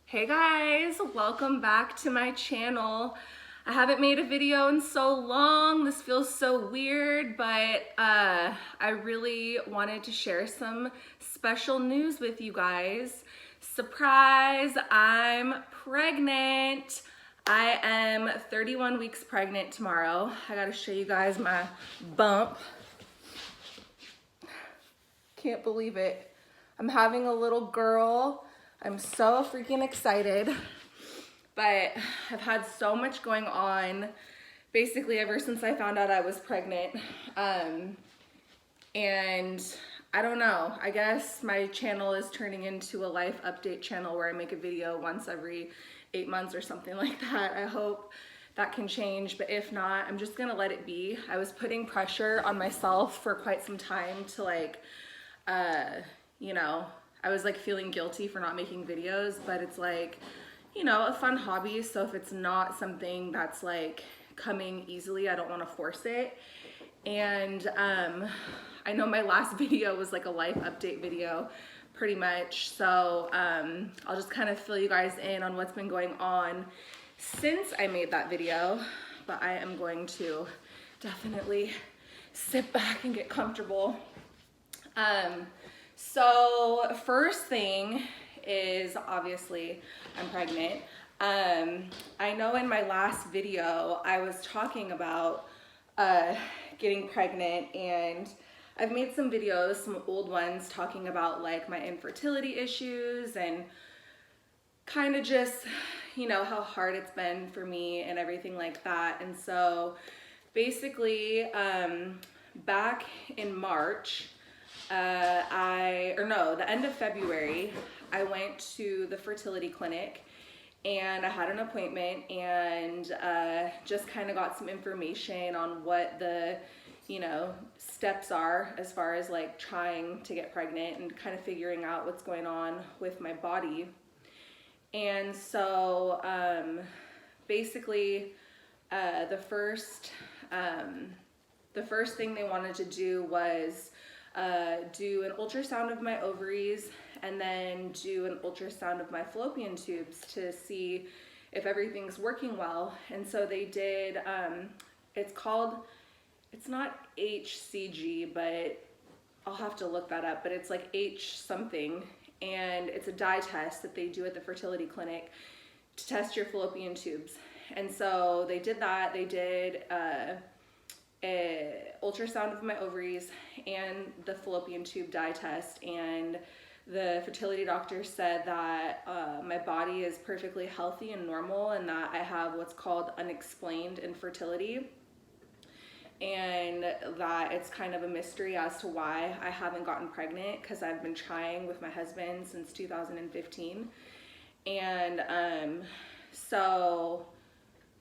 Hey guys, welcome back to my channel. I haven't made a video in so long. This feels so weird, but I really wanted to share some special news with you guys. Surprise, I'm pregnant. I am 31 weeks pregnant tomorrow. I gotta show you guys my bump. Can't believe it. I'm having a little girl. I'm so freaking excited, but I've had so much going on basically ever since I found out I was pregnant. And I don't know, I guess my channel is turning into a life update channel where I make a video once every 8 months or something like that. I hope that can change, but if not, I'm just gonna let it be. I was putting pressure on myself for quite some time to I was feeling guilty for not making videos, but it's a fun hobby. So if it's not something that's coming easily, I don't want to force it. And I know my last video was a life update video pretty much. So I'll just kind of fill you guys in on what's been going on since I made that video, but I am going to definitely sit back and get comfortable. So first thing is obviously I'm pregnant. I know in my last video I was talking about getting pregnant, and I've made some videos, some old ones, talking about my infertility issues and kind of just, how hard it's been for me and everything like that. And so basically back in March, the end of February, I went to the fertility clinic and I had an appointment and just kind of got some information on what the, steps are as far as trying to get pregnant and kind of figuring out what's going on with my body. And so basically the first thing they wanted to do was do an ultrasound of my ovaries and then do an ultrasound of my fallopian tubes to see if everything's working well. And so they did, it's not HCG, but I'll have to look that up, but it's H something, and it's a dye test that they do at the fertility clinic to test your fallopian tubes. And so they did that. They did a ultrasound of my ovaries and the fallopian tube dye test, and the fertility doctor said that my body is perfectly healthy and normal and that I have what's called unexplained infertility, and that it's kind of a mystery as to why I haven't gotten pregnant, because I've been trying with my husband since 2015. And so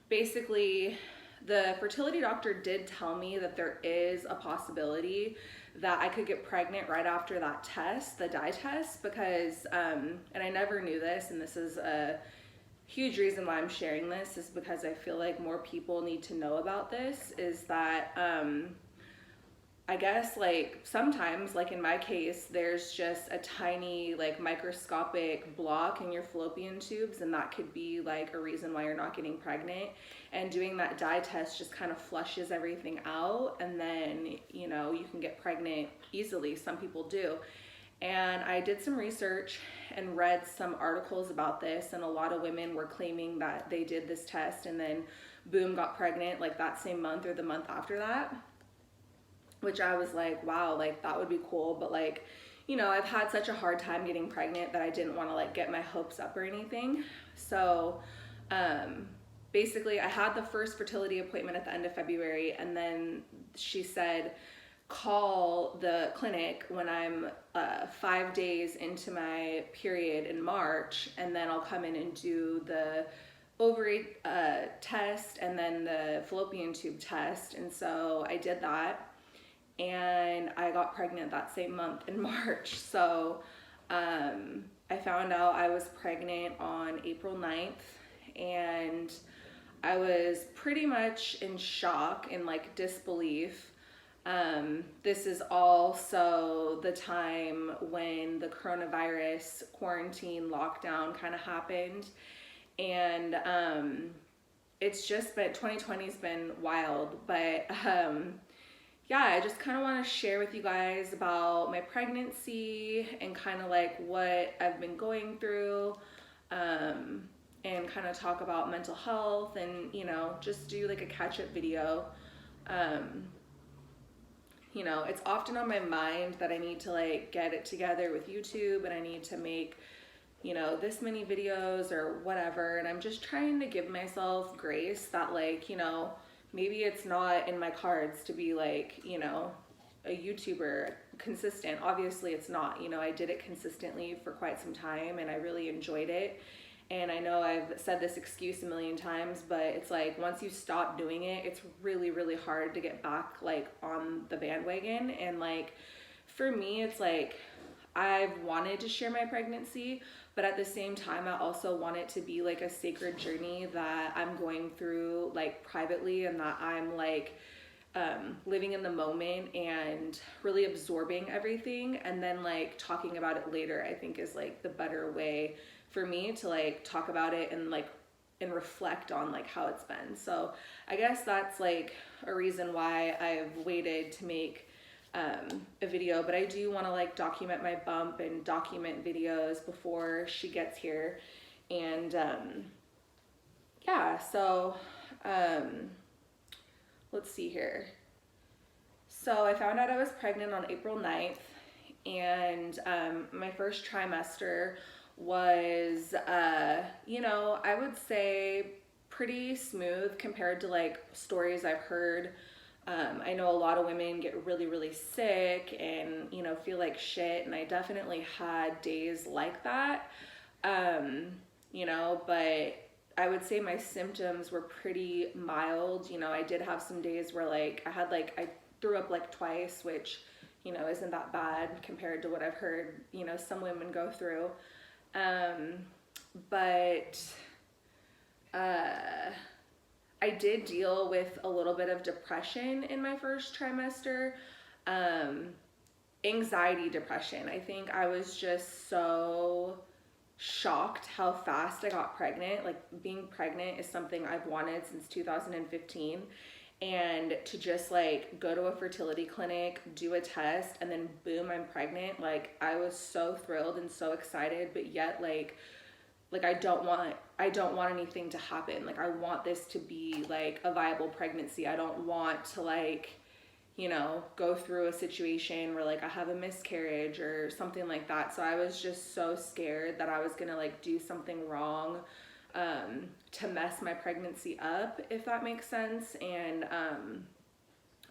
basically the fertility doctor did tell me that there is a possibility that I could get pregnant right after that test, the dye test, because, and I never knew this, and this is a huge reason why I'm sharing this, is because I feel like more people need to know about this, is that I guess sometimes, in my case, there's just a tiny microscopic block in your fallopian tubes, and that could be a reason why you're not getting pregnant. And doing that dye test just kind of flushes everything out, and then you can get pregnant easily. Some people do. And I did some research and read some articles about this, and a lot of women were claiming that they did this test and then boom, got pregnant that same month or the month after that, which I was wow, that would be cool. But I've had such a hard time getting pregnant that I didn't want to get my hopes up or anything. So basically I had the first fertility appointment at the end of February, and then she said call the clinic when I'm 5 days into my period in March, and then I'll come in and do the ovary test and then the fallopian tube test. And so I did that, and I got pregnant that same month in March. So I found out I was pregnant on April 9th, and I was pretty much in shock and disbelief. This is also the time when the coronavirus quarantine lockdown kind of happened. And it's just been, 2020's been wild. But yeah, I just kind of want to share with you guys about my pregnancy and kind of like what I've been going through. And kind of talk about mental health and, you know, just do like a catch-up video. You know, it's often on my mind that I need to like get it together with YouTube and I need to make, you know, this many videos or whatever. And I'm just trying to give myself grace that like, you know, maybe it's not in my cards to be like, you know, a YouTuber consistent. Obviously it's not, you know, I did it consistently for quite some time and I really enjoyed it. And I know I've said this excuse a million times, but it's like once you stop doing it, it's really, really hard to get back like on the bandwagon. And like for me, it's like I've wanted to share my pregnancy, but at the same time, I also want it to be like a sacred journey that I'm going through like privately and that I'm like living in the moment and really absorbing everything. And then like talking about it later, I think is like the better way for me to like talk about it and like and reflect on like how it's been. So I guess that's like a reason why I've waited to make a video, but I do want to like document my bump and document videos before she gets here. And yeah, so let's see here. So I found out I was pregnant on April 9th, and my first trimester was, you know, I would say pretty smooth compared to like stories I've heard. I know a lot of women get really, really sick and, you know, feel like shit. And I definitely had days like that, you know, but I would say my symptoms were pretty mild. You know, I did have some days where like I threw up like twice, which, you know, isn't that bad compared to what I've heard, you know, some women go through. But I did deal with a little bit of depression in my first trimester. Anxiety depression. I think I was just so shocked how fast I got pregnant. Like being pregnant is something I've wanted since 2015. And to just like go to a fertility clinic, do a test, and then boom, I'm pregnant. Like I was so thrilled and so excited, but yet like I don't want anything to happen. Like I want this to be like a viable pregnancy. I don't want to like, you know, go through a situation where like I have a miscarriage or something like that. So I was just so scared that I was gonna like do something wrong to mess my pregnancy up, if that makes sense. And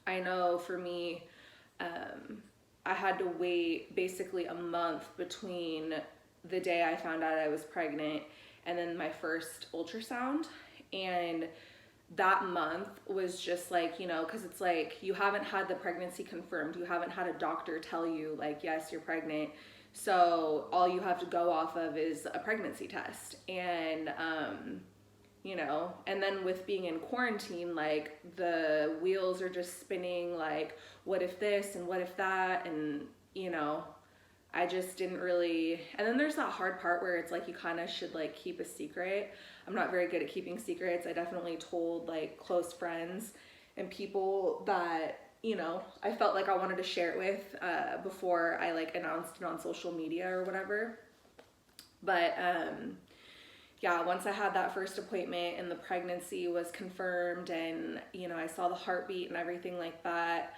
I know for me, I had to wait basically a month between the day I found out I was pregnant and then my first ultrasound. And that month was just like, you know, because it's like you haven't had the pregnancy confirmed. You haven't had a doctor tell you like, yes, you're pregnant. So all you have to go off of is a pregnancy test. And, you know, and then with being in quarantine, like the wheels are just spinning, like, what if this and what if that? And, you know, I just didn't really, and then there's that hard part where it's like you kind of should like keep a secret. I'm not very good at keeping secrets. I definitely told like close friends and people that, you know, I felt like I wanted to share it with before I like announced it on social media or whatever. But yeah, once I had that first appointment and the pregnancy was confirmed and, you know, I saw the heartbeat and everything like that,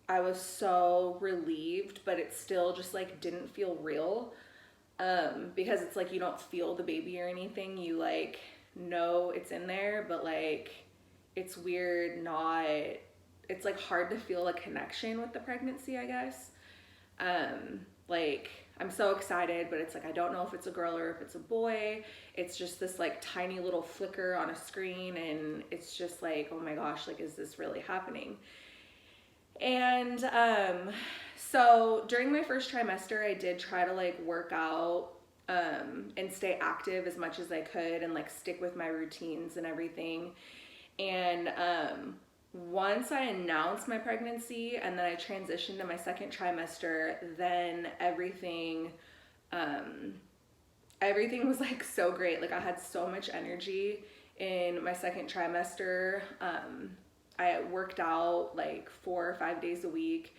I was so relieved, but it still just like didn't feel real, because it's like you don't feel the baby or anything. You like know it's in there, but like it's weird not, it's like hard to feel a connection with the pregnancy, I guess. Like I'm so excited, but it's like I don't know if it's a girl or if it's a boy. It's just this like tiny little flicker on a screen and it's just like, oh my gosh, like is this really happening? And so during my first trimester, I did try to like work out and stay active as much as I could and like stick with my routines and everything. And once I announced my pregnancy and then I transitioned to my second trimester, then everything was like so great. Like I had so much energy in my second trimester. I worked out like 4 or 5 days a week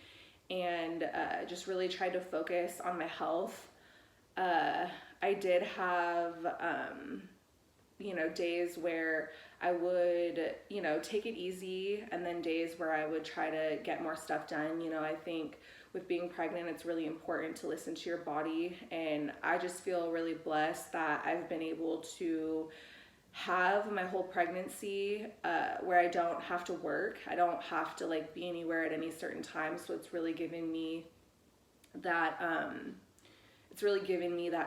and just really tried to focus on my health. I did have, days where I would, take it easy, and then days where I would try to get more stuff done. I think with being pregnant, it's really important to listen to your body, and I just feel really blessed that I've been able to have my whole pregnancy where I don't have to work. I don't have to like be anywhere at any certain time, so it's really given me that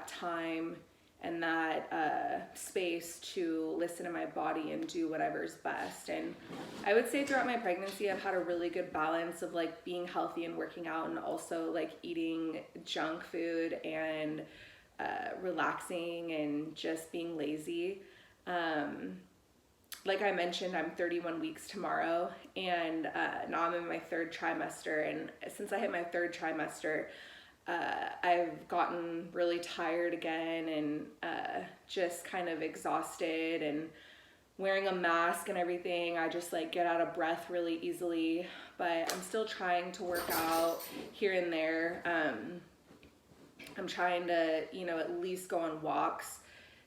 time and that space to listen to my body and do whatever's best. And I would say throughout my pregnancy, I've had a really good balance of like being healthy and working out, and also like eating junk food and relaxing and just being lazy. Like I mentioned, I'm 31 weeks tomorrow, and now I'm in my third trimester. And since I hit my third trimester, I've gotten really tired again and just kind of exhausted, and wearing a mask and everything, I just like get out of breath really easily, but I'm still trying to work out here and there. I'm trying to, at least go on walks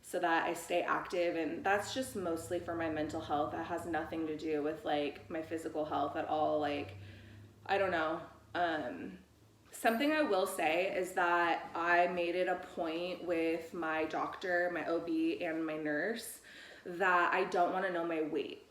so that I stay active, and that's just mostly for my mental health. That has nothing to do with like my physical health at all. Like, I don't know. Something I will say is that I made it a point with my doctor, my OB, and my nurse that I don't want to know my weight.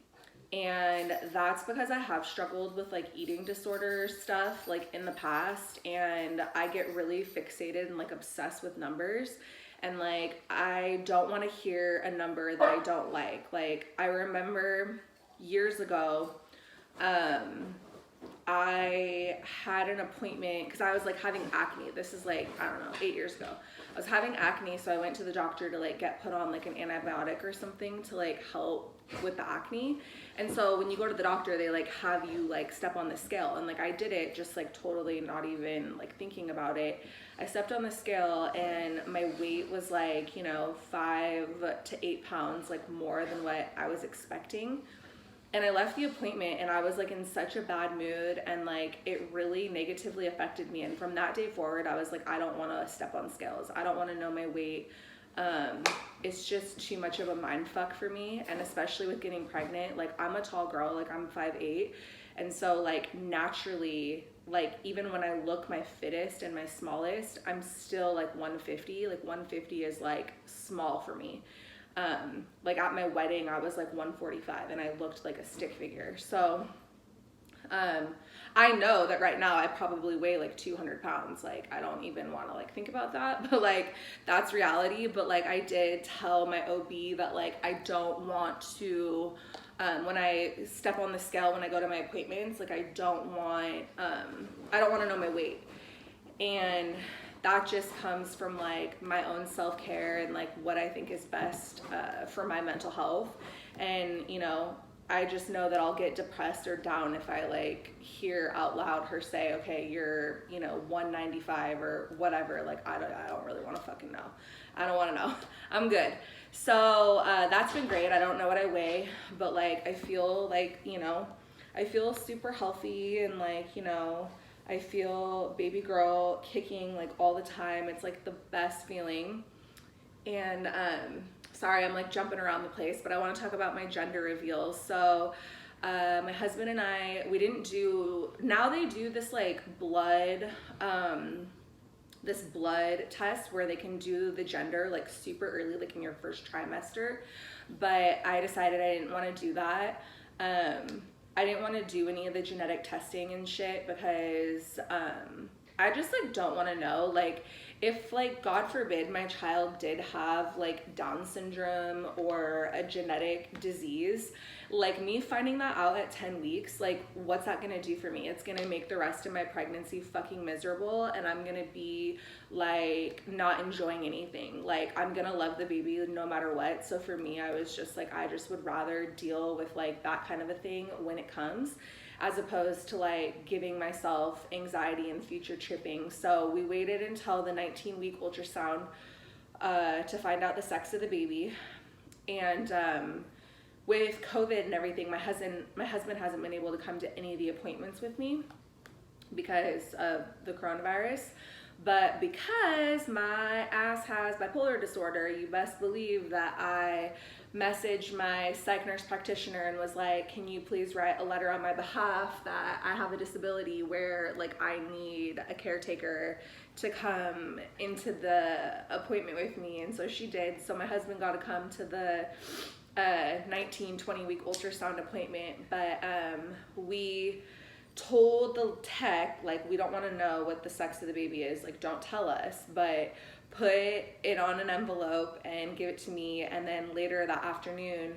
And that's because I have struggled with like eating disorder stuff like in the past, and I get really fixated and like obsessed with numbers. And like, I don't want to hear a number that I don't like. Like, I remember years ago, I had an appointment because I was like having acne. This is like, I don't know, 8 years ago. I was having acne, so I went to the doctor to like get put on like an antibiotic or something to like help with the acne. And so when you go to the doctor, they like have you like step on the scale, and like I did it just like totally not even like thinking about it. I stepped on the scale and my weight was like, 5 to 8 pounds like more than what I was expecting. And I left the appointment and I was like in such a bad mood, and like it really negatively affected me. And from that day forward, I was like, I don't want to step on scales. I don't want to know my weight. It's just too much of a mind fuck for me. And especially with getting pregnant, like I'm a tall girl, like I'm 5'8". And so like naturally, like even when I look my fittest and my smallest, I'm still like 150. Like 150 is like small for me. Like at my wedding, I was like 145 and I looked like a stick figure. So, I know that right now I probably weigh like 200 pounds. Like I don't even want to like think about that, but like that's reality. But like I did tell my OB that like I don't want to, when I step on the scale, when I go to my appointments, like I don't want to know my weight. And that just comes from like my own self-care and like what I think is best for my mental health. And I just know that I'll get depressed or down if I like hear out loud her say, okay, you're 195 or whatever. Like I don't really want to fucking know. I don't want to know. I'm good. So that's been great. I don't know what I weigh, but like I feel like I feel super healthy, and like I feel baby girl kicking like all the time. It's like the best feeling. And sorry, I'm like jumping around the place, but I want to talk about my gender reveals. So my husband and I, now they do this like blood test where they can do the gender like super early, like in your first trimester. But I decided I didn't want to do that. I didn't want to do any of the genetic testing and shit because I just like don't want to know. Like if like God forbid my child did have like Down syndrome or a genetic disease, like me finding that out at 10 weeks, like what's that gonna do for me? It's gonna make the rest of my pregnancy fucking miserable, and I'm gonna be like not enjoying anything. Like I'm gonna love the baby no matter what. So for me, I was just like, I just would rather deal with like that kind of a thing when it comes, as opposed to like giving myself anxiety and future tripping. So we waited until the 19-week ultrasound to find out the sex of the baby. And with COVID and everything, my husband hasn't been able to come to any of the appointments with me because of the coronavirus. But because my ass has bipolar disorder, you best believe that I messaged my psych nurse practitioner and was like, can you please write a letter on my behalf that I have a disability where like I need a caretaker to come into the appointment with me. And so she did. So my husband got to come to the 20 week ultrasound appointment. But we told the tech, like, we don't want to know what the sex of the baby is, like, don't tell us, but put it on an envelope and give it to me. And then later that afternoon,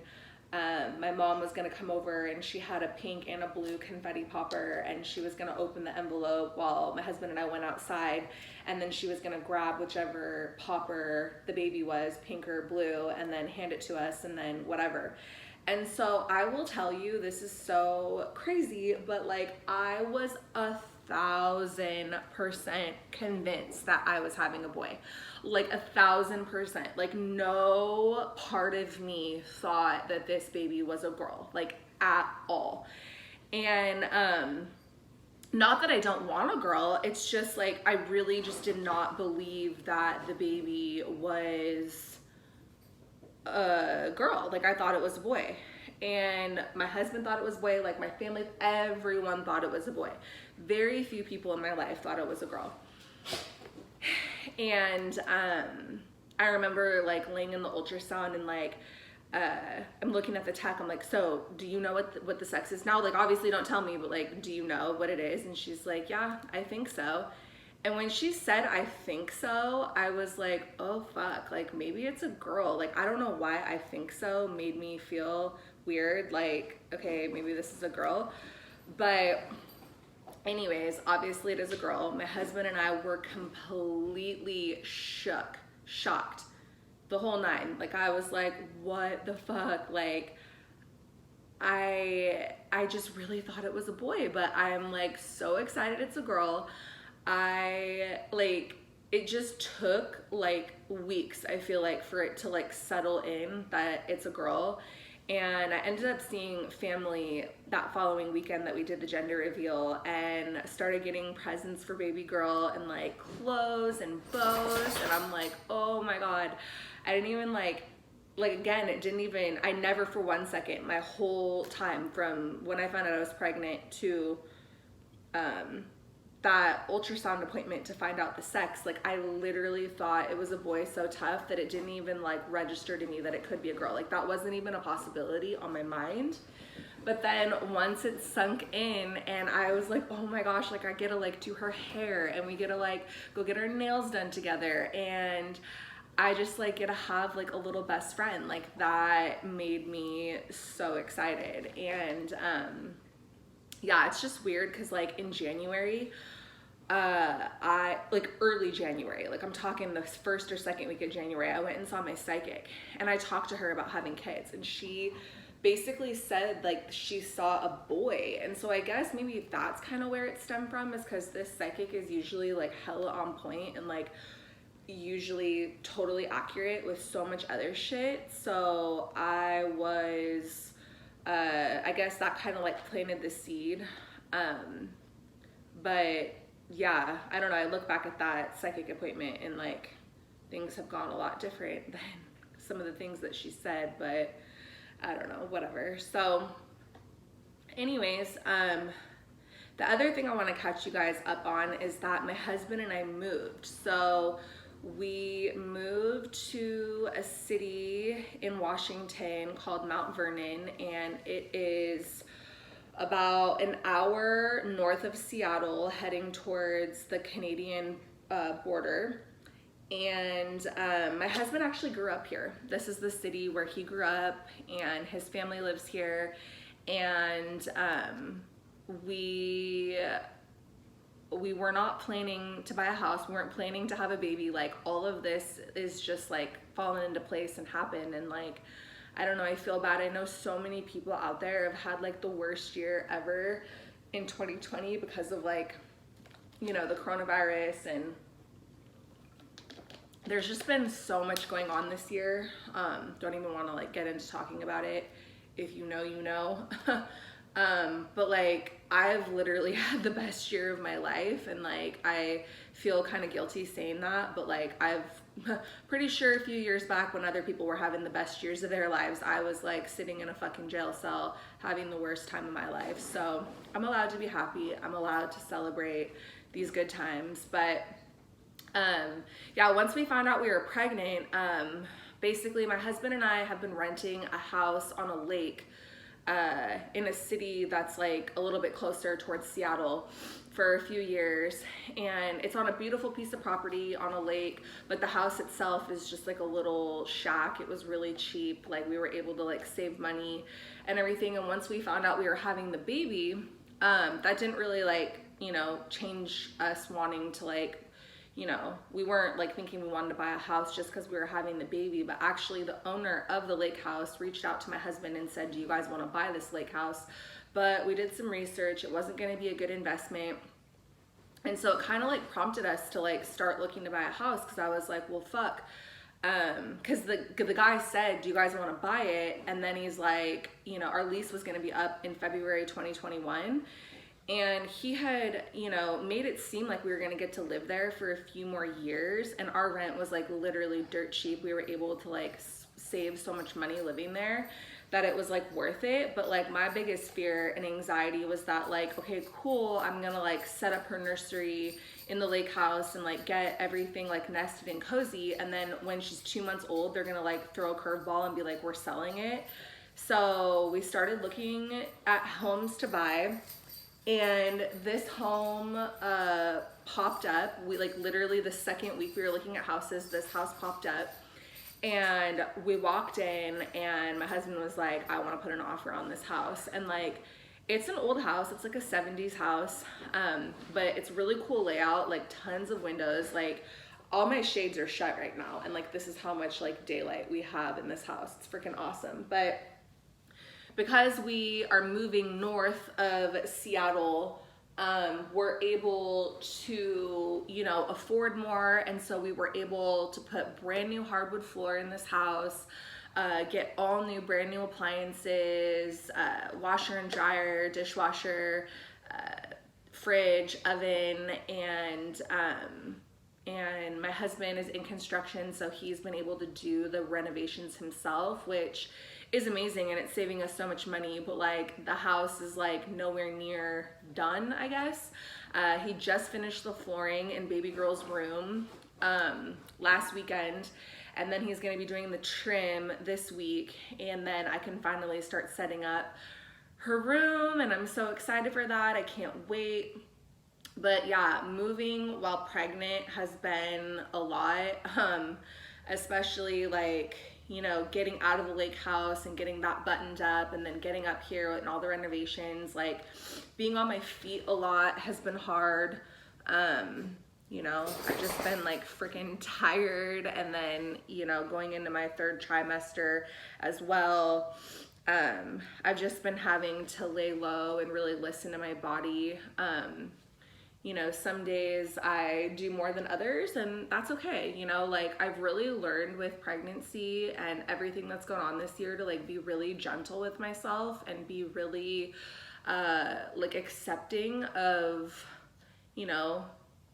my mom was going to come over, and she had a pink and a blue confetti popper, and she was going to open the envelope while my husband and I went outside, and then she was going to grab whichever popper the baby was, pink or blue, and then hand it to us, and then whatever. And so I will tell you, this is so crazy, but like I was 1,000% convinced that I was having a boy. Like 1,000%. Like no part of me thought that this baby was a girl, like at all. And not that I don't want a girl, it's just like I really just did not believe that the baby was a girl. Like I thought it was a boy, and my husband thought it was a boy, like my family, everyone thought it was a boy. Very few people in my life thought it was a girl. And I remember like laying in the ultrasound, and like I'm looking at the tech, I'm like, so do you know what the sex is now? Like obviously don't tell me, but like, do you know what it is? And she's like, yeah, I think so. And when she said, I think so, I was like, oh fuck, like maybe it's a girl. Like, I don't know why I think so made me feel weird. Like, okay, maybe this is a girl. But anyways, obviously it is a girl. My husband and I were completely shocked, the whole nine. Like I was like, what the fuck? Like, I just really thought it was a boy, but I'm like so excited it's a girl. It just took like weeks, I feel like, for it to like settle in that it's a girl. And I ended up seeing family that following weekend that we did the gender reveal, and started getting presents for baby girl and like clothes and bows. And I'm like, oh my God, I didn't even like again, I never for 1 second, my whole time from when I found out I was pregnant to that ultrasound appointment to find out the sex, like I literally thought it was a boy so tough that it didn't even like register to me that it could be a girl. Like that wasn't even a possibility on my mind. But then once it sunk in, and I was like, oh my gosh, like I get to like do her hair, and we get to like go get our nails done together, and I just like get to have like a little best friend. Like that made me so excited. And yeah, it's just weird because like in January, I like early January, like I'm talking the first or second week of January, I went and saw my psychic, and I talked to her about having kids, and she basically said like she saw a boy. And so I guess maybe that's kind of where it stemmed from, is because this psychic is usually like hella on point and like usually totally accurate with so much other shit. So I was I guess that kind of like planted the seed. But yeah, I don't know, I look back at that psychic appointment and like things have gone a lot different than some of the things that she said, but I don't know, whatever. So anyways, the other thing I want to catch you guys up on is that my husband and I moved. So we moved to a city in Washington called Mount Vernon, and it is about an hour north of Seattle, heading towards the Canadian border. And my husband actually grew up here. This is the city where he grew up, and his family lives here. And we were not planning to buy a house. We weren't planning to have a baby. Like, all of this is just like fallen into place and happened. And like, I don't know, I feel bad. I know so many people out there have had like the worst year ever in 2020 because of like, you know, the coronavirus, and there's just been so much going on this year. Don't even want to like get into talking about it. If you know, you know. But like, I've literally had the best year of my life, and like, I feel kind of guilty saying that, but like, I've pretty sure a few years back when other people were having the best years of their lives, I was like sitting in a fucking jail cell having the worst time of my life. So I'm allowed to be happy. I'm allowed to celebrate these good times. But yeah, once we found out we were pregnant, basically my husband and I have been renting a house on a lake in a city that's like a little bit closer towards Seattle for a few years, and it's on a beautiful piece of property on a lake, but the house itself is just like a little shack. It was really cheap. Like, we were able to like save money and everything. And once we found out we were having the baby, that didn't really like, you know, change us wanting to like, you know, we weren't like thinking we wanted to buy a house just because we were having the baby. But actually the owner of the lake house reached out to my husband and said, do you guys want to buy this lake house? But we did some research. It wasn't going to be a good investment. And so it kind of like prompted us to like start looking to buy a house, because I was like, well, fuck. Because the guy said, do you guys want to buy it? And then he's like, you know, our lease was going to be up in February 2021. And he had, you know, made it seem like we were going to get to live there for a few more years. And our rent was like literally dirt cheap. We were able to like save so much money living there that it was like worth it. But like, my biggest fear and anxiety was that like, okay, cool, I'm going to like set up her nursery in the lake house and like get everything like nested and cozy. And then when she's 2 months old, they're going to like throw a curveball and be like, we're selling it. So we started looking at homes to buy. And this home popped up. We like literally the second week we were looking at houses, this house popped up, and we walked in, and my husband was like, I want to put an offer on this house. And like, it's an old house. It's like a 70s house, but it's really cool layout, like tons of windows. Like, all my shades are shut right now, and like, this is how much like daylight we have in this house. It's freaking awesome. But because we are moving north of Seattle, we're able to, you know, afford more. And so we were able to put brand new hardwood floor in this house, get all new brand new appliances, washer and dryer, dishwasher, fridge, oven, and my husband is in construction, so he's been able to do the renovations himself, which is amazing, and it's saving us so much money. But like, the house is like nowhere near done, I guess. He just finished the flooring in baby girl's room last weekend, and then he's gonna be doing the trim this week, and then I can finally start setting up her room, and I'm so excited for that. I can't wait. But yeah, moving while pregnant has been a lot, especially like, you know, getting out of the lake house and getting that buttoned up, and then getting up here and all the renovations. Like, being on my feet a lot has been hard. You know, I've just been like freaking tired, and then, you know, going into my 3rd trimester as well. I've just been having to lay low and really listen to my body. You know, some days I do more than others, and that's okay. You know, like, I've really learned with pregnancy and everything that's going on this year to like be really gentle with myself and be really like accepting of, you know,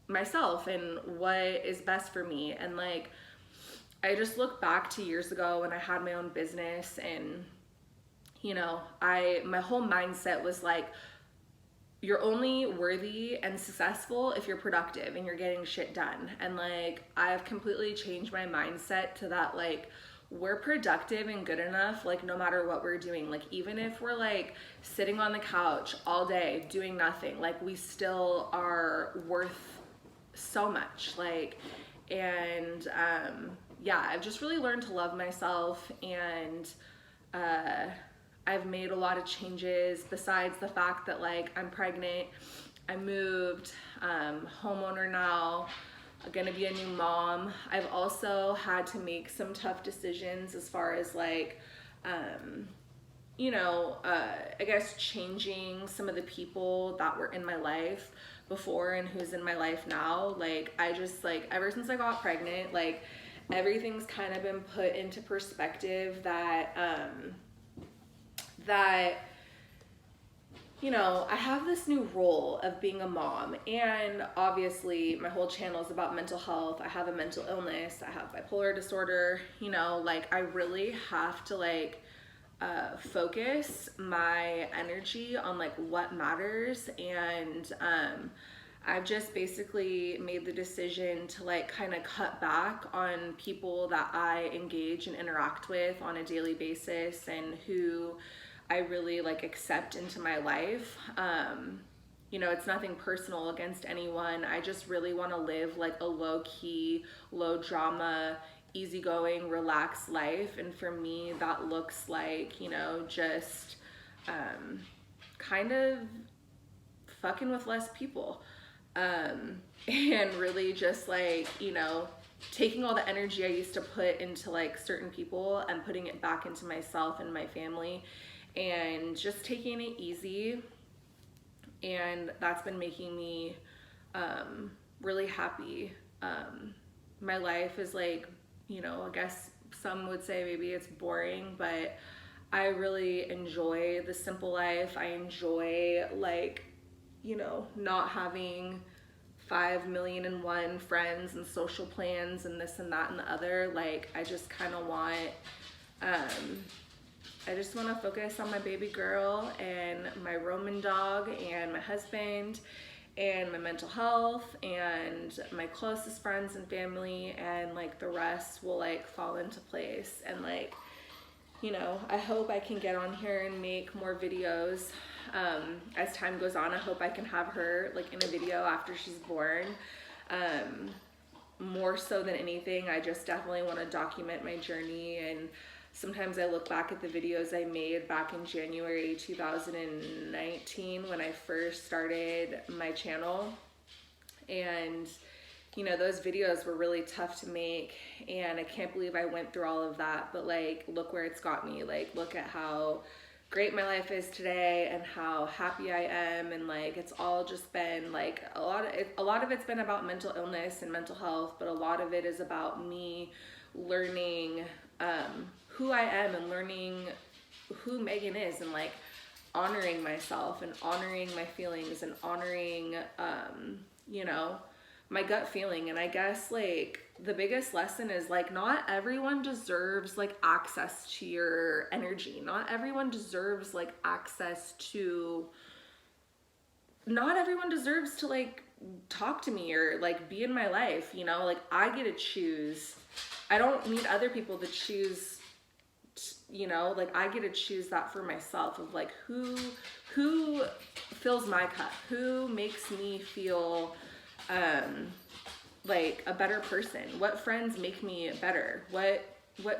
myself and what is best for me. And like, I just look back to years ago when I had my own business, and, you know, my whole mindset was like, you're only worthy and successful if you're productive and you're getting shit done. And like, I've completely changed my mindset to that, like, we're productive and good enough, like, no matter what we're doing. Like, even if we're like sitting on the couch all day doing nothing, like, we still are worth so much. Like, And yeah, I've just really learned to love myself, and I've made a lot of changes besides the fact that like I'm pregnant. I moved, homeowner now, I'm gonna be a new mom. I've also had to make some tough decisions as far as like, you know, I guess changing some of the people that were in my life before and who's in my life now. Like, I just like, ever since I got pregnant, like everything's kind of been put into perspective that, you know, I have this new role of being a mom, and obviously my whole channel is about mental health. I have a mental illness, I have bipolar disorder, you know, like I really have to like focus my energy on like what matters. And I've just basically made the decision to like kind of cut back on people that I engage and interact with on a daily basis and who I really like accept into my life. You know, it's nothing personal against anyone. I just really want to live like a low key, low drama, easygoing, relaxed life. And for me, that looks like, you know, just kind of fucking with less people. And really just like, you know, taking all the energy I used to put into like certain people and putting it back into myself and my family, and just taking it easy. And that's been making me really happy. My life is like, you know, I guess some would say maybe it's boring, but I really enjoy the simple life. I enjoy like, you know, not having 5,000,001 friends and social plans and this and that and the other. Like, I just kind of want, I just want to focus on my baby girl and my Roman dog and my husband and my mental health and my closest friends and family, and like the rest will like fall into place. And like, you know, I hope I can get on here and make more videos as time goes on. I hope I can have her like in a video after she's born. More so than anything, I just definitely want to document my journey. And sometimes I look back at the videos I made back in January 2019 when I first started my channel. And, you know, those videos were really tough to make, and I can't believe I went through all of that. But like, look where it's got me. Like, look at how great my life is today and how happy I am. And like, it's all just been like a lot of it's been about mental illness and mental health, but a lot of it is about me learning who I am and learning who Megan is, and like honoring myself and honoring my feelings and honoring, you know, my gut feeling. And I guess like the biggest lesson is like, not everyone deserves like access to your energy. Not everyone deserves like access to, not everyone deserves to like talk to me or like be in my life, you know, like I get to choose. I don't need other people to choose, you know, like I get to choose that for myself, of like who fills my cup, who makes me feel like a better person, what friends make me better, what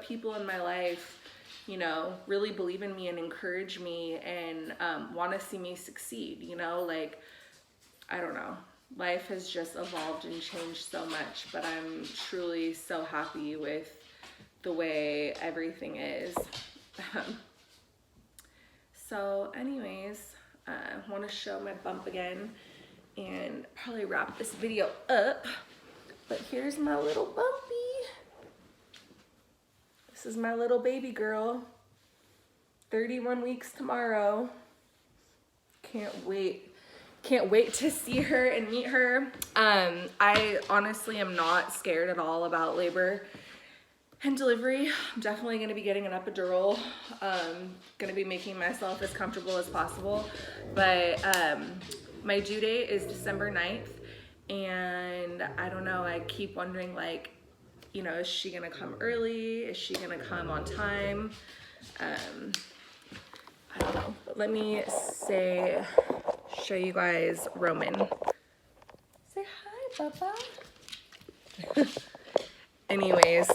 people in my life, you know, really believe in me and encourage me and want to see me succeed, you know. Like, I don't know, life has just evolved and changed so much, but I'm truly so happy with the way everything is. So anyways, I want to show my bump again and probably wrap this video up. But here's my little bumpy. This is my little baby girl. 31 weeks tomorrow. Can't wait. Can't wait to see her and meet her. I honestly am not scared at all about labor and delivery. I'm definitely going to be getting an epidural. Going to be making myself as comfortable as possible. But my due date is December 9th. And I don't know, I keep wondering, like, you know, is she going to come early? Is she going to come on time? I don't know. But let me show you guys Roman. Say hi, Papa. anyways,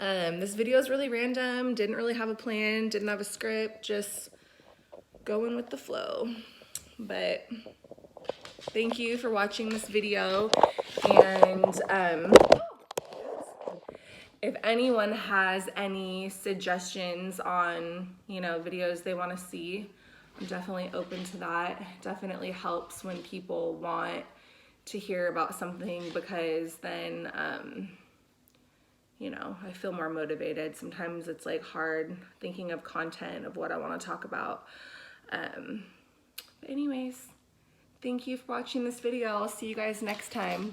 this video is really random. Didn't really have a plan, didn't have a script, just going with the flow. But thank you for watching this video, and if anyone has any suggestions on, you know, videos they want to see, I'm definitely open to that. It definitely helps when people want to hear about something, because then, you know, I feel more motivated. Sometimes it's like hard thinking of content of what I want to talk about. But anyways, thank you for watching this video. I'll see you guys next time.